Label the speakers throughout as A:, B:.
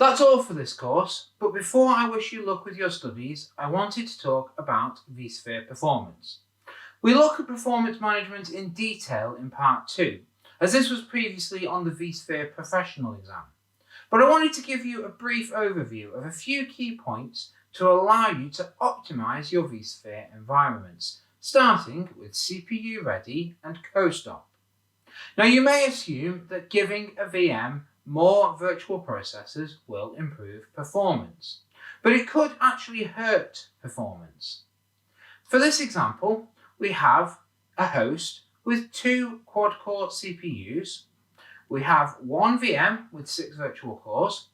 A: That's all for this course, but before I wish you luck with your studies, I wanted to talk about vSphere performance. We look at performance management in detail in part 2, as this was previously on the vSphere Professional exam. But I wanted to give you a brief overview of a few key points to allow you to optimize your vSphere environments, starting with CPU ready and co-stop. Now you may assume that giving a VM more virtual processors will improve performance, but it could actually hurt performance. For this example, we have a host with 2 quad-core CPUs, we have one VM with 6 virtual cores,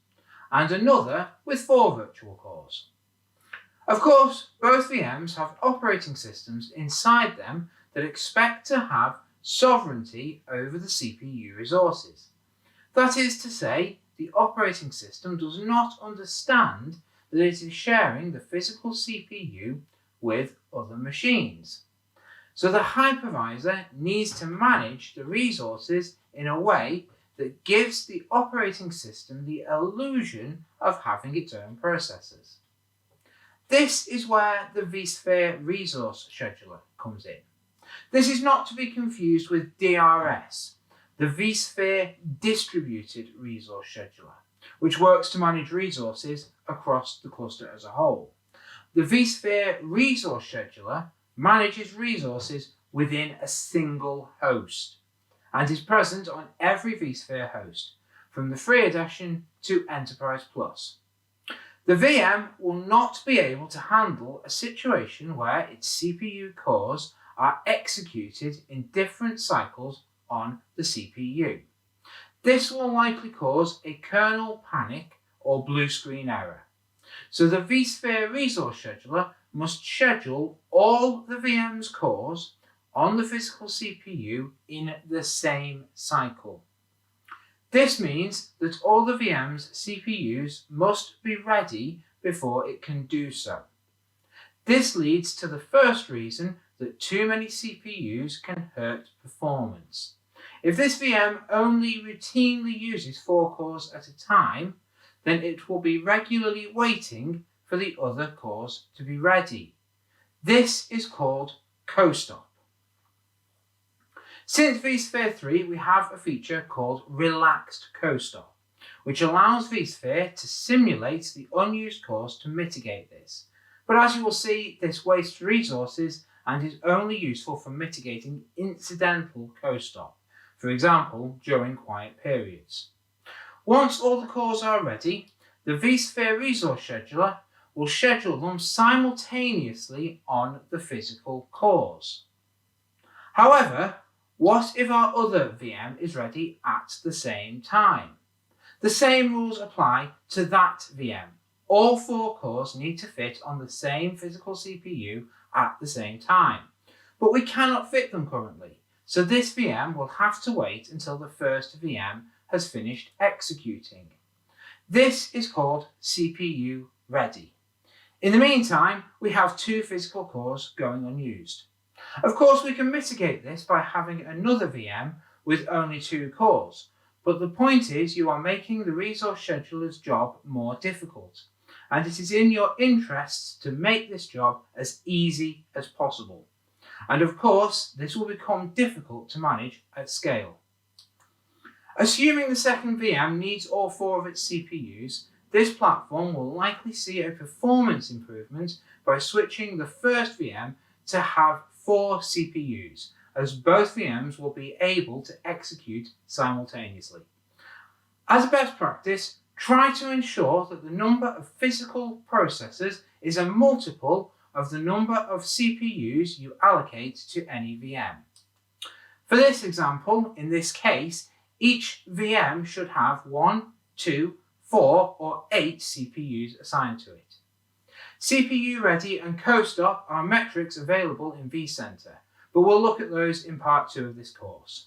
A: and another with 4 virtual cores. Of course, both VMs have operating systems inside them that expect to have sovereignty over the CPU resources. That is to say, the operating system does not understand that it is sharing the physical CPU with other machines. So the hypervisor needs to manage the resources in a way that gives the operating system the illusion of having its own processors. This is where the vSphere Resource Scheduler comes in. This is not to be confused with DRS, the vSphere Distributed Resource Scheduler, which works to manage resources across the cluster as a whole. The vSphere Resource Scheduler manages resources within a single host and is present on every vSphere host, from the Free Edition to Enterprise Plus. The VM will not be able to handle a situation where its CPU cores are executed in different cycles on the CPU. This will likely cause a kernel panic or blue screen error. So the vSphere Resource Scheduler must schedule all the VM's cores on the physical CPU in the same cycle. This means that all the VM's CPUs must be ready before it can do so. This leads to the first reason that too many CPUs can hurt performance. If this VM only routinely uses 4 cores at a time, then it will be regularly waiting for the other cores to be ready. This is called co-stop. Since vSphere 3, we have a feature called Relaxed Co-stop, which allows vSphere to simulate the unused cores to mitigate this. But as you will see, this wastes resources and is only useful for mitigating incidental co-stop, for example, during quiet periods. Once all the cores are ready, the vSphere Resource Scheduler will schedule them simultaneously on the physical cores. However, what if our other VM is ready at the same time? The same rules apply to that VM. All 4 cores need to fit on the same physical CPU at the same time. But we cannot fit them currently, so this VM will have to wait until the first VM has finished executing. This is called CPU ready. In the meantime, we have 2 physical cores going unused. Of course, we can mitigate this by having another VM with only 2 cores, but the point is you are making the resource scheduler's job more difficult, and it is in your interests to make this job as easy as possible. And of course, this will become difficult to manage at scale. Assuming the second VM needs all 4 of its CPUs, this platform will likely see a performance improvement by switching the first VM to have 4 CPUs, as both VMs will be able to execute simultaneously. As a best practice, try to ensure that the number of physical processors is a multiple of the number of CPUs you allocate to any VM. For this example, in this case, each VM should have 1, 2, 4, or 8 CPUs assigned to it. CPU ready and co-stop are metrics available in vCenter, but we'll look at those in part 2 of this course.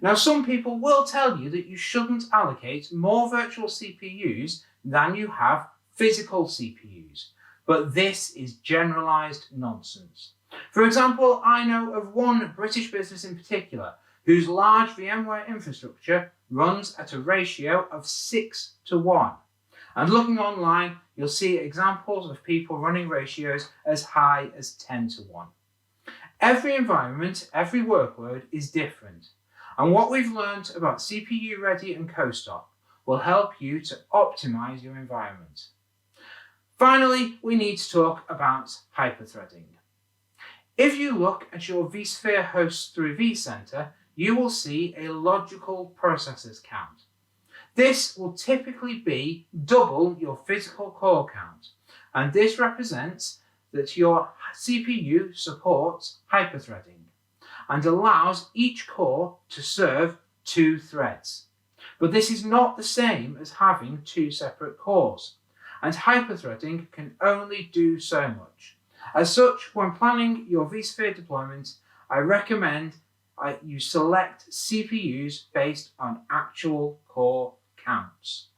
A: Now, some people will tell you that you shouldn't allocate more virtual CPUs than you have physical CPUs, but this is generalized nonsense. For example, I know of one British business in particular whose large VMware infrastructure runs at a ratio of 6:1. And looking online, you'll see examples of people running ratios as high as 10 to 1. Every environment, every workload is different. And what we've learned about CPU Ready and Co-Stop will help you to optimize your environment. Finally, we need to talk about hyperthreading. If you look at your vSphere hosts through vCenter, you will see a logical processors count. This will typically be double your physical core count, and this represents that your CPU supports hyperthreading and allows each core to serve 2 threads. But this is not the same as having 2 separate cores, and hyperthreading can only do so much. As such, when planning your vSphere deployment, I recommend you select CPUs based on actual core counts.